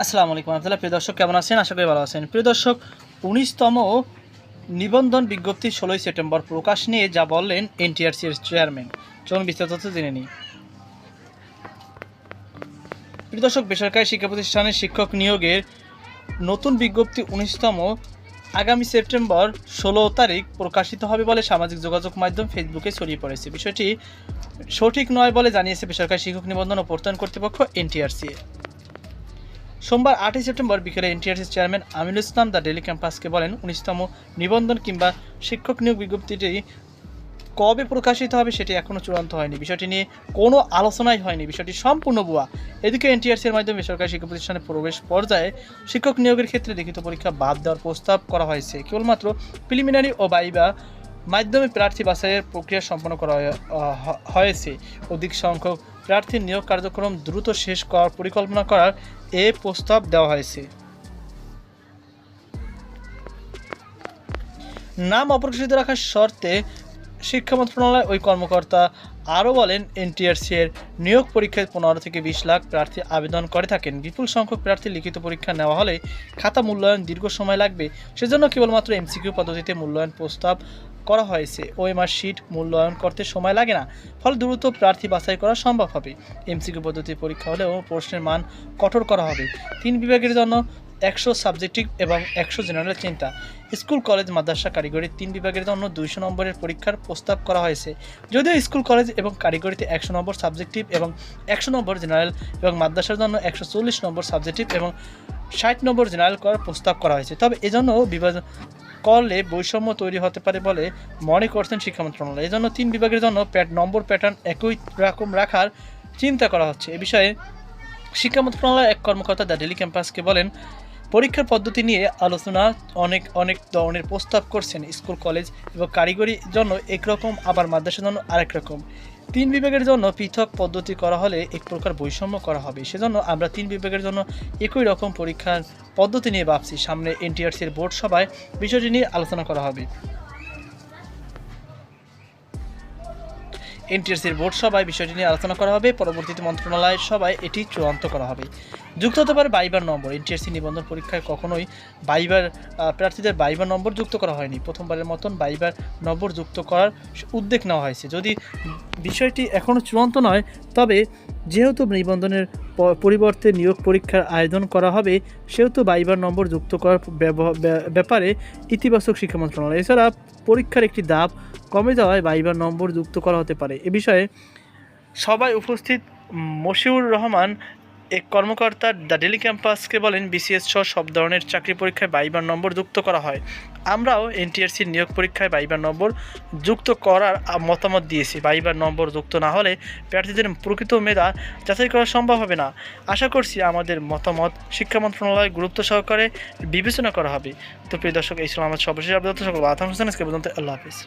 আসসালামু আলাইকুম রহমতুল্লাহ। প্রিয় দর্শক, কেমন আছেন? আশা করি ভালো আছেন। প্রিয় দর্শক, ১৯তম নিবন্ধন বিজ্ঞপ্তি ১৬ই সেপ্টেম্বর প্রকাশ নিয়ে যা বললেন এনটিআরসি এর চেয়ারম্যান। চলুন বিস্তারিত তথ্য জেনে নিই। প্রিয় দর্শক, বেসরকারি শিক্ষা প্রতিষ্ঠানের শিক্ষক নিয়োগের নতুন বিজ্ঞপ্তি ১৯তম আগামী সেপ্টেম্বর ১৬ তারিখ প্রকাশিত হবে বলে সামাজিক যোগাযোগ মাধ্যম ফেসবুকে ছড়িয়ে পড়েছে। বিষয়টি সঠিক নয় বলে জানিয়েছে বেসরকারি শিক্ষক নিবন্ধন ও প্রত্যয়ন কর্তৃপক্ষ এনটিআরসি। সোমবার ৮ই সেপ্টেম্বর বিকেলে এনটিআরসির chairman Aminul Islam the daily ক্যাম্পাসকে বলেন, ১৯তম নিবন্ধন কিংবা শিক্ষক নিয়োগ বিজ্ঞপ্তিটি কবে প্রকাশিত হবে সেটি এখনও চূড়ান্ত হয়নি। বিষয়টি নিয়ে কোনো আলোচনাই হয়নি। বিষয়টি সম্পূর্ণ ভুয়া। এদিকে এনটিআরসির মাধ্যমে বেসরকারি শিক্ষা প্রতিষ্ঠানে প্রবেশ পর্যায়ে শিক্ষক নিয়োগের ক্ষেত্রে লিখিত পরীক্ষা বাদ দেওয়ার প্রস্তাব করা হয়েছে। কেবলমাত্র প্রিলিমিনারি ও ভাইভা মাধ্যমে প্রার্থী বাছাইয়ের প্রক্রিয়া সম্পন্ন করা হয়েছে। অধিক সংখ্যক প্রার্থীর নিয়োগ কার্যক্রম দ্রুত শেষ করার পরিকল্পনা করার এ প্রস্তাব দেওয়া হয়েছে। নাম অপ্রকাশিত রাখার শর্তে শিক্ষা মন্ত্রণালয় ওই কর্মকর্তা আরও বলেন, এনটিআরসি এর নিয়োগ পরীক্ষায় ১৫ থেকে ২০ লাখ প্রার্থী আবেদন করে থাকেন। বিপুল সংখ্যক প্রার্থীর লিখিত পরীক্ষা নেওয়া হলে খাতা মূল্যায়ন দীর্ঘ সময় লাগবে। সেজন্য কেবলমাত্র এমসিকিউ পদ্ধতিতে মূল্যায়ন প্রস্তাব করা হয়েছে। ওএমআর শিট মূল্যায়ন করতে সময় লাগে না, ফলে দ্রুত প্রার্থী বাছাই করা সম্ভব হবে। এমসিকিউ পদ্ধতির পরীক্ষা হলেও প্রশ্নের মান কঠোর করা হবে। ৩ বিভাগের জন্য ১০০ সাবজেক্টিভ এবং ১০০ জেনারেল চিন্তা। স্কুল, কলেজ, মাদ্রাসা, কারিগরি ৩ বিভাগের জন্য ২০০ নম্বরের পরীক্ষার প্রস্তাব করা হয়েছে। যদিও স্কুল, কলেজ এবং কারিগরিতে ১০০ নম্বর সাবজেক্টিভ এবং ১০০ নম্বর জেনারেল এবং মাদ্রাসার জন্য ১৪০ নম্বর সাবজেক্টিভ এবং ৬০ নম্বর জেনারেল করার প্রস্তাব করা হয়েছে। তবে এজন্য বিভাজন করলে বৈষম্য তৈরি হতে পারে বলে মনে করছেন শিক্ষা মন্ত্রণালয়। এজন্য ৩ বিভাগের জন্য নম্বর প্যাটার্ন একই রকম রাখার চিন্তা করা হচ্ছে। এ বিষয়ে শিক্ষা মন্ত্রণালয়ের এক কর্মকর্তা দ্য ডেইলি ক্যাম্পাসকে বলেন, পরীক্ষার পদ্ধতি নিয়ে আলোচনা অনেক ধরনের প্রস্তাব করছেন। স্কুল, কলেজ এবং কারিগরির জন্য একরকম, আবার মাদ্রাসার জন্য আরেক রকম। ৩ বিভাগের জন্য পৃথক পদ্ধতি করা হলে এক প্রকার বৈষম্য করা হবে। সেজন্য আমরা ৩ বিভাগের জন্য একই রকম পরীক্ষার পদ্ধতি নিয়ে ভাবছি। সামনে এনটিআরসির বোর্ড সভায় বিষয়টি নিয়ে আলোচনা করা হবে। এনটিআরসির বোর্ড সভায় বিষয়টি নিয়ে আলোচনা করা হবে। পরবর্তীতে মন্ত্রণালয়ের সভায় এটি চূড়ান্ত করা হবে। যুক্ত হতে পারে ভাইবার নম্বর। এনটিআরসি নিবন্ধন পরীক্ষায় কখনোই প্রার্থীদের ভাইবার নম্বর যুক্ত করা হয়নি। প্রথমবারের মতন ভাইবার নম্বর যুক্ত করার উদ্যোগ নেওয়া হয়েছে। যদি বিষয়টি এখনও চূড়ান্ত নয়, তবে যেহেতু নিবন্ধনের পরিবর্তে নিয়োগ পরীক্ষার আয়োজন করা হবে, সেহেতু ভাইবার নম্বর যুক্ত করার ব্যাপারে ইতিবাচক শিক্ষা মন্ত্রণালয়। এছাড়া পরীক্ষার একটি ধাপ কমে যাওয়ায় ভাইবার নম্বর যুক্ত করা হতে পারে। এ বিষয়ে সবাই উপস্থিত মশিউর রহমান, এক কর্মকর্তা দ্য ডেইলি ক্যাম্পাসকে বলেন, বিসিএস সহ সব ধরনের চাকরি পরীক্ষায় ভাইবার নম্বর যুক্ত করা হয়। আমরাও এনটিআরসির নিয়োগ পরীক্ষায় ভাইবার নম্বর যুক্ত করার মতামত দিয়েছি। ভাইবার নম্বর যুক্ত না হলে প্রার্থীদের প্রকৃত মেধা যাচাই করা সম্ভব হবে না। আশা করছি আমাদের মতামত শিক্ষা মন্ত্রণালয় গুরুত্ব সহকারে বিবেচনা করা হবে। তো প্রিয় দর্শক, এই ছিল আমার সর্বশেষ আপডেট। সকল আল্লাহ হাফেজ।